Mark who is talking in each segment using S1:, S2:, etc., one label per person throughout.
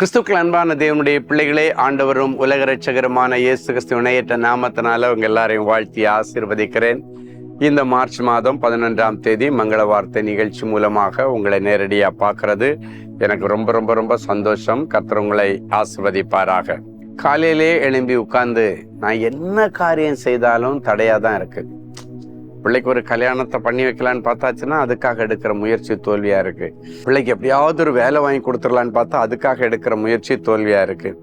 S1: கிறிஸ்துக்கள் அன்பான தேவனுடைய பிள்ளைகளே, ஆண்டவரும் உலக ரட்சகருமான இயேசு கிறிஸ்து இணையற்ற நாமத்தினால உங்க எல்லாரையும் வாழ்த்தி ஆசீர்வதிக்கிறேன். இந்த மார்ச் மாதம் 11ஆம் தேதி மங்கள வார்த்தை நிகழ்ச்சி மூலமாக உங்களை நேரடியாக பார்க்கறது எனக்கு ரொம்ப ரொம்ப ரொம்ப சந்தோஷம். கர்த்தர் உங்களை ஆசீர்வதிப்பாராக. காலையிலே எழும்பி உட்கார்ந்து நான் என்ன காரியம் செய்தாலும் தடையாக தான் இருக்கு. பிள்ளைக்கு ஒரு கல்யாணத்தை பண்ணி வைக்கலான்னு பார்த்தாச்சுன்னா அதுக்காக எடுக்கிற முயற்சி தோல்வியாக இருக்குது. பிள்ளைக்கு எப்படியாவது ஒரு வேலை வாங்கி கொடுத்துடலான்னு பார்த்தா அதுக்காக எடுக்கிற முயற்சி தோல்வியாக இருக்குது.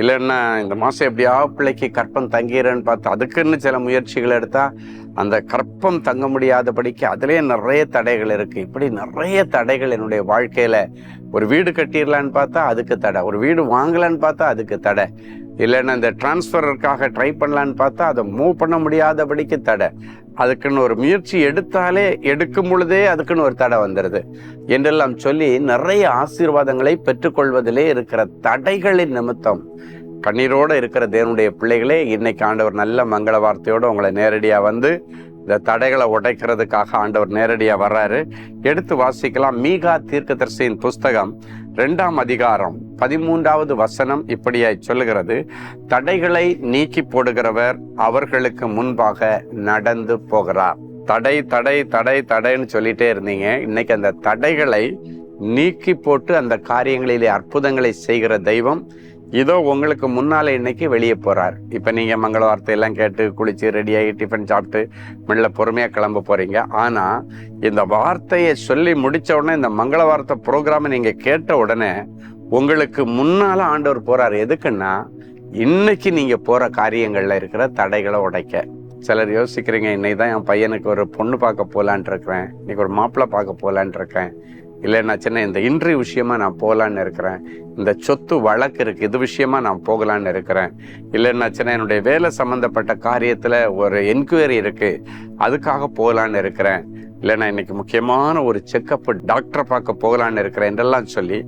S1: இல்லைன்னா இந்த மாதம் எப்படியாவது பிள்ளைக்கு கற்பம் தங்கிறேன்னு பார்த்தா அதுக்குன்னு சில முயற்சிகள் எடுத்தால் அந்த கற்பம் தங்க முடியாதபடிக்கு அதுலேயே நிறைய தடைகள் இருக்குது. இப்படி நிறைய தடைகள் என்னுடைய வாழ்க்கையில். ஒரு வீடு கட்டிடலான்னு பார்த்தா அதுக்கு தடை, ஒரு வீடு வாங்கலான்னு பார்த்தா அதுக்கு தடை, இல்லைன்னா இந்த டிரான்ஸ்ஃபருக்காக ட்ரை பண்ணலான்னு பார்த்தா அதை மூவ் பண்ண முடியாதபடிக்கு தடை. அதுக்குன்னு ஒரு முயற்சி எடுக்கும் பொழுதே அதுக்குன்னு ஒரு தடை வந்துடுது என்றெல்லாம் சொல்லி நிறைய ஆசீர்வாதங்களை பெற்றுக்கொள்வதிலே இருக்கிற தடைகளின் நிமித்தம் கண்ணீரோடு இருக்கிற தேவனுடைய பிள்ளைகளே, இன்னைக்கு ஆண்டவர் நல்ல மங்கள வார்த்தையோடு உங்களை நேரடியாக வந்து இந்த தடைகளை உடைக்கிறதுக்காக ஆண்டவர் நேரடியாக வர்றாரு. எடுத்து வாசிக்கலாம். மீகா தீர்க்கதரிசியின் புஸ்தகம் 2ஆம் அதிகாரம் 13வது வசனம் இப்படியாய் சொல்லுகிறது: தடைகளை நீக்கி போடுகிறவர் அவர்களுக்கு முன்பாக நடந்து போகிறார். தடை தடை தடை தடைன்னு சொல்லிட்டே இருந்தீங்க. இன்னைக்கு அந்த தடைகளை நீக்கி போட்டு அந்த காரியங்களிலே அற்புதங்களை செய்கிற தெய்வம் இதோ உங்களுக்கு முன்னாலே இன்னைக்கு வெளியே போறார். இப்போ நீங்கள் மங்கள வார்த்தையெல்லாம் கேட்டு குளிச்சு ரெடியாகி டிஃபன் சாப்பிட்டு மெல்ல பொறுமையாக கிளம்ப போறீங்க. ஆனால் இந்த வார்த்தையை சொல்லி முடித்த உடனே, இந்த மங்கள வார்த்தை ப்ரோக்ராமை நீங்கள் கேட்ட உடனே உங்களுக்கு முன்னால் ஆண்டவர் போறார். எதுக்குன்னா இன்னைக்கு நீங்கள் போகிற காரியங்களில் இருக்கிற தடைகளை உடைக்க. சிலர் யோசிக்கிறீங்க, இன்னைக்கு தான் என் பையனுக்கு ஒரு பொண்ணு பார்க்க போகலான் இருக்கிறேன், இன்னைக்கு ஒரு மாப்பிள்ளை பார்க்க போகலான் இருக்கேன், இல்லைன்னா சின்ன இந்த இன்டர்வியூ விஷயமா நான் போகலான்னு இருக்கிறேன், இந்த சொத்து வழக்கு இருக்குது இது விஷயமா நான் போகலான்னு இருக்கிறேன், இல்லைன்னா சின்ன என்னுடைய வேலை சம்மந்தப்பட்ட காரியத்தில் ஒரு என்கொயரி இருக்குது அதுக்காக போகலான்னு இருக்கிறேன், இல்லைன்னா இன்னைக்கு முக்கியமான ஒரு செக்கப் டாக்டரை பார்க்க போகலான்னு இருக்கிறேன் என்றெல்லாம் சொல்லி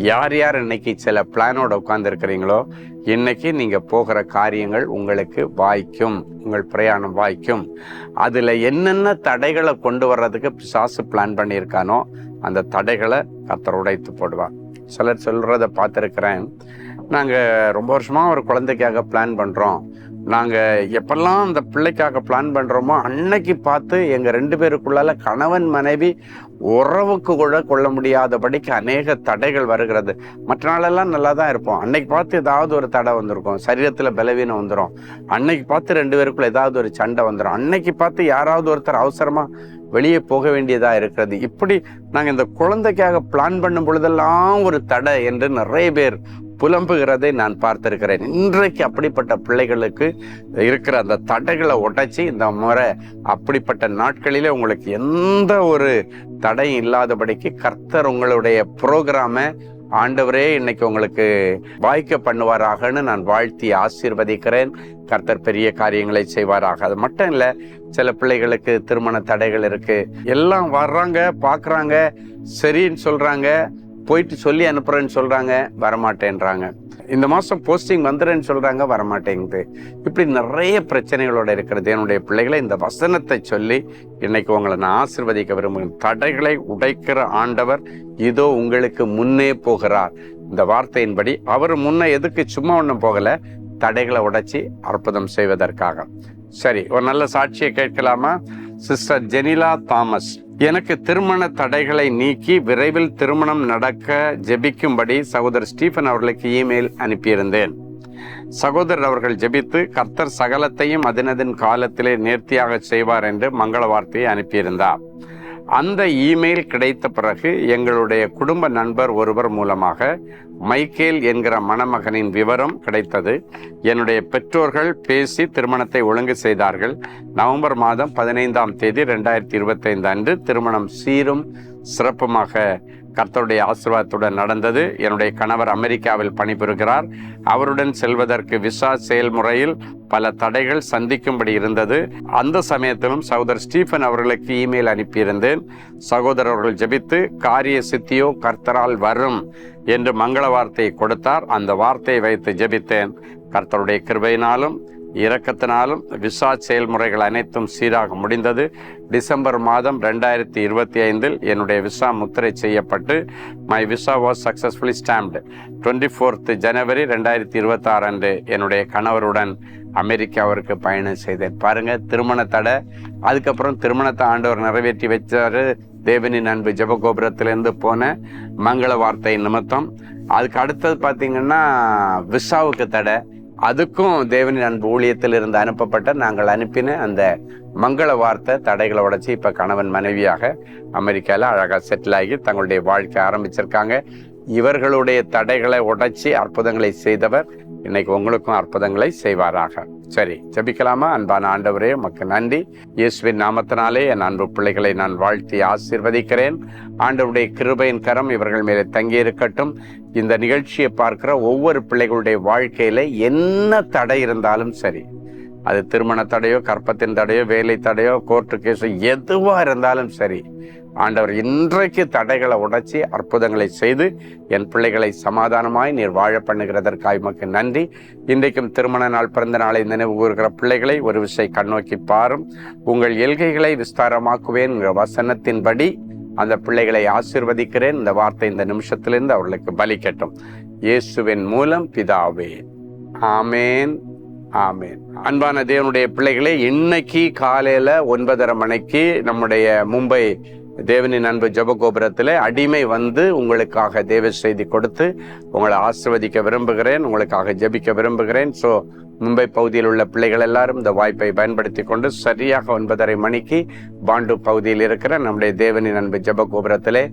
S1: யார் யார் இன்னைக்கு சில பிளானோட உட்கார்ந்து இருக்கிறீங்களோ இன்னைக்கு நீங்கள் போகிற காரியங்கள் உங்களுக்கு வாய்க்கும், உங்கள் பிரயாணம் வாய்க்கும். அதில் என்னென்ன தடைகளை கொண்டு வர்றதுக்கு பிசாசு பிளான் பண்ணியிருக்கானோ அந்த தடைகளை கர்த்தர் உடைத்து போடுவார். சிலர் சொல்கிறத பார்த்துருக்கிறேன், நாங்கள் ரொம்ப வருஷமாக ஒரு குழந்தைக்காக பிளான் பண்ணுறோம், நாங்கள் எப்பெல்லாம் அந்த பிள்ளைக்காக பிளான் பண்ணுறோமோ அன்னைக்கு பார்த்து எங்கள் 2 பேருக்குள்ளால கணவன் மனைவி உறவுக்கு கூட கொள்ள முடியாதபடிக்கு அநேக தடைகள் வருகிறது. மற்ற நாளெல்லாம் நல்லா தான் இருப்போம், அன்னைக்கு பார்த்து ஏதாவது ஒரு தடை வந்திருக்கும், சரீரத்தில் பலவீனம் வந்துடும், அன்னைக்கு பார்த்து 2 பேருக்குள்ள ஏதாவது ஒரு சண்டை வந்துடும், அன்னைக்கு பார்த்து யாராவது ஒருத்தர் அவசரமாக வெளியே போக வேண்டியதாக இருக்கிறது. இப்படி நாங்கள் இந்த குழந்தைக்காக பிளான் பண்ணும் பொழுதெல்லாம் ஒரு தடை என்று நிறைய பேர் புலம்புகிறதை நான் பார்த்திருக்கிறேன். இன்றைக்கு அப்படிப்பட்ட பிள்ளைகளுக்கு இருக்கிற அந்த தடைகளை உடைச்சி இந்த முறை அப்படிப்பட்ட நாட்களிலே உங்களுக்கு எந்த ஒரு தடையும் இல்லாதபடிக்கு கர்த்தர் உங்களுடைய ப்ரோக்ராமை ஆண்டவரே இன்னைக்கு உங்களுக்கு வாய்க்க பண்ணுவாராகன்னு நான் வாழ்த்தி ஆசீர்வதிக்கிறேன். கர்த்தர் பெரிய காரியங்களை செய்வாராக. அது மட்டும் இல்லை, சில பிள்ளைகளுக்கு திருமண தடைகள் இருக்கு. எல்லாம் வர்றாங்க, பார்க்குறாங்க, சரின்னு சொல்றாங்க, போயிட்டு சொல்லி அனுப்புறேன்னு சொல்றாங்க, வரமாட்டேன்றாங்க. இந்த மாதம் போஸ்டிங் வந்துடுறேன்னு சொல்றாங்க, வரமாட்டேங்குது. இப்படி நிறைய பிரச்சனைகளோட இருக்கிறது. என்னுடைய பிள்ளைகளை இந்த வசனத்தை சொல்லி இன்னைக்கு உங்களை நான் ஆசீர்வதிக்க விரும்புகிறேன். தடைகளை உடைக்கிற ஆண்டவர் இதோ உங்களுக்கு முன்னே போகிறார். இந்த வார்த்தையின்படி அவர் முன்னே எதுக்கு சும்மா ஒன்றும் போகலை, தடைகளை உடைச்சி அற்புதம் செய்வதற்காக. சரி, ஒரு நல்ல சாட்சியை கேட்கலாமா? சிஸ்டர் ஜெனிலா தாமஸ்: எனக்கு திருமண தடைகளை நீக்கி விரைவில் திருமணம் நடக்க ஜெபிக்கும்படி சகோதரர் ஸ்டீஃபன் அவர்களுக்கு இமெயில் அனுப்பியிருந்தேன். சகோதரர் அவர்கள் ஜெபித்து கர்த்தர் சகலத்தையும் அதனதின் காலத்திலே நேர்த்தியாக செய்வார் என்று மங்கள வார்த்தையை அனுப்பியிருந்தார். அந்த இமெயில் கிடைத்த பிறகு எங்களுடைய குடும்ப நண்பர் ஒருவர் மூலமாக மைக்கேல் என்கிற மணமகனின் விவரம் கிடைத்தது. என்னுடைய பெற்றோர்கள் பேசி திருமணத்தை ஒழுங்கு செய்தார்கள். நவம்பர் மாதம் 15ஆம் தேதி 2025 அன்று திருமணம் சீரும் சிறப்புமாக கர்த்தருடைய ஆசீர்வாதத்துடன் நடந்தது. என்னுடைய கணவர் அமெரிக்காவில் பணிபுரிகிறார். அவருடன் செல்வதற்கு விசா செயல்முறையில் பல தடைகள் சந்திக்கும்படி இருந்தது. அந்த சமயத்திலும் சகோதரர் ஸ்டீஃபன் அவர்களுக்கு இமெயில் அனுப்பியிருந்தேன். சகோதரர் அவர்கள் ஜெபித்து காரிய சித்தியோ கர்த்தரால் வரும் என்று மங்கள வார்த்தையை கொடுத்தார். அந்த வார்த்தையை வைத்து ஜெபித்தேன். கர்த்தருடைய கிருபையினாலும் இரக்கத்தினாலும் விசா செயல்முறைகள் அனைத்தும் சீராக முடிந்தது. டிசம்பர் மாதம் 2025 என்னுடைய விசா முத்திரை செய்யப்பட்டு my visa was successfully stamped. 24th ஜனவரி 2026 அன்று என்னுடைய கணவருடன் அமெரிக்காவிற்கு பயணம் செய்தேன். பாருங்க, திருமண தடை, அதுக்கப்புறம் திருமணத்தை ஆண்டவர் நிறைவேற்றி வச்சாரு. தேவனின் அன்பு ஜெபகோபுரத்திலிருந்து போன மங்கள வார்த்தை நிமித்தம். அதுக்கு அடுத்தது பார்த்தீங்கன்னா விசாவுக்கு தடை, அதுக்கும் தேவனின் அன்பு ஊழியத்தில் இருந்து அனுப்பப்பட்ட நாங்கள் அனுப்பின அந்த மங்கள வார்த்தை தடைகளை உடைச்சி இப்போ கணவன் மனைவியாக அமெரிக்காவில் அழகாக செட்டில் ஆகி தங்களுடைய வாழ்க்கை ஆரம்பிச்சிருக்காங்க. இவர்களுடைய தடைகளை உடைச்சி அற்புதங்களை செய்தவர் இன்னைக்கு உங்களுக்கும் அற்புதங்களை செய்வாராக. சரி, ஜெபிக்கலாமா? அன்பான ஆண்டவரே, உமக்கு நன்றி. இயேசுவின் நாமத்தினாலே என் அன்பு பிள்ளைகளை நான் வாழ்த்தி ஆசீர்வதிக்கிறேன். ஆண்டவருடைய கிருபையின் கரம் இவர்கள் மேலே தங்கி இருக்கட்டும். இந்த நிகழ்ச்சியை பார்க்கிற ஒவ்வொரு பிள்ளைகளுடைய வாழ்க்கையில என்ன தடை இருந்தாலும் சரி, அது திருமண தடையோ, கற்பத்தின் தடையோ, வேலை தடையோ, கோர்ட்டு கேஸோ, எதுவா இருந்தாலும் சரி, ஆண்டவர் இன்றைக்கு தடைகளை உடைச்சி அற்புதங்களை செய்து என் பிள்ளைகளை சமாதானமாய் நீர் வாழ பண்ணுகிறதற்காக உமக்கு நன்றி. இன்றைக்கும் திருமண நாள், பிறந்த நாளை நினைவு கூறுகிற பிள்ளைகளை ஒரு விஷயம் கண்ணோக்கி பாரும். உங்கள் எல்கைகளை விஸ்தாரமாக்குவேன் வசனத்தின்படி அந்த பிள்ளைகளை ஆசீர்வதிக்கிறேன். இந்த வார்த்தை இந்த நிமிஷத்திலிருந்து அவர்களுக்கு பலிக்கட்டும். இயேசுவின் மூலம் பிதாவே, ஆமேன், ஆமேன். அன்பான தேவனுடைய பிள்ளைகளே, இன்னைக்கு காலையில 9:30 மணிக்கு நம்முடைய மும்பை தேவனின் அன்பு ஜெபகோபுரத்தில் அடிமை வந்து உங்களுக்காக தேவ செய்தி கொடுத்து உங்களை ஆசீர்வதிக்க விரும்புகிறேன், உங்களுக்காக ஜெபிக்க விரும்புகிறேன். ஸோ மும்பை பகுதியில் உள்ள பிள்ளைகள் எல்லாரும் இந்த வாய்ப்பை பயன்படுத்தி கொண்டு சரியாக 9:30 மணிக்கு பாண்டு பகுதியில் இருக்கிற நம்முடைய தேவனின் அன்பு ஜெபகோபுரத்திலே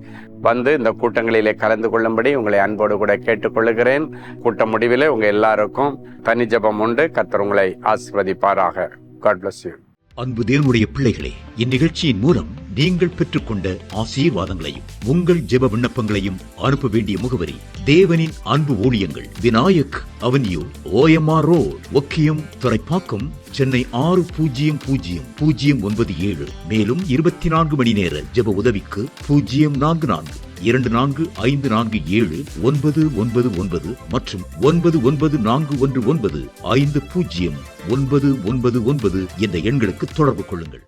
S1: வந்து இந்த கூட்டங்களிலே கலந்து கொள்ளும்படி உங்களை அன்போடு கூட கேட்டுக்கொள்ளுகிறேன். கூட்ட முடிவிலே உங்க எல்லாருக்கும் தனி ஜெபம் உண்டு. கர்த்தர் உங்களை ஆசீர்வதிப்பாராக. God bless you.
S2: அன்பு தேவனுடைய பிள்ளைகளே, இந்நிகழ்ச்சியின் மூலம் நீங்கள் பெற்றுக்கொண்ட ஆசீர்வாதங்களையும் உங்கள் ஜெப விண்ணப்பங்களையும் அனுப்ப வேண்டிய முகவரி: தேவனின் அன்பு ஊழியங்கள், Vinayak avenue, OMR road, Okkiyam, Thoraipakkam, Chennai 600097. மேலும் 24 மணி நேர ஜெப உதவிக்கு 044-24547-999 மற்றும் 9941150999 என்ற எண்களுக்கு தொடர்பு கொள்ளுங்கள்.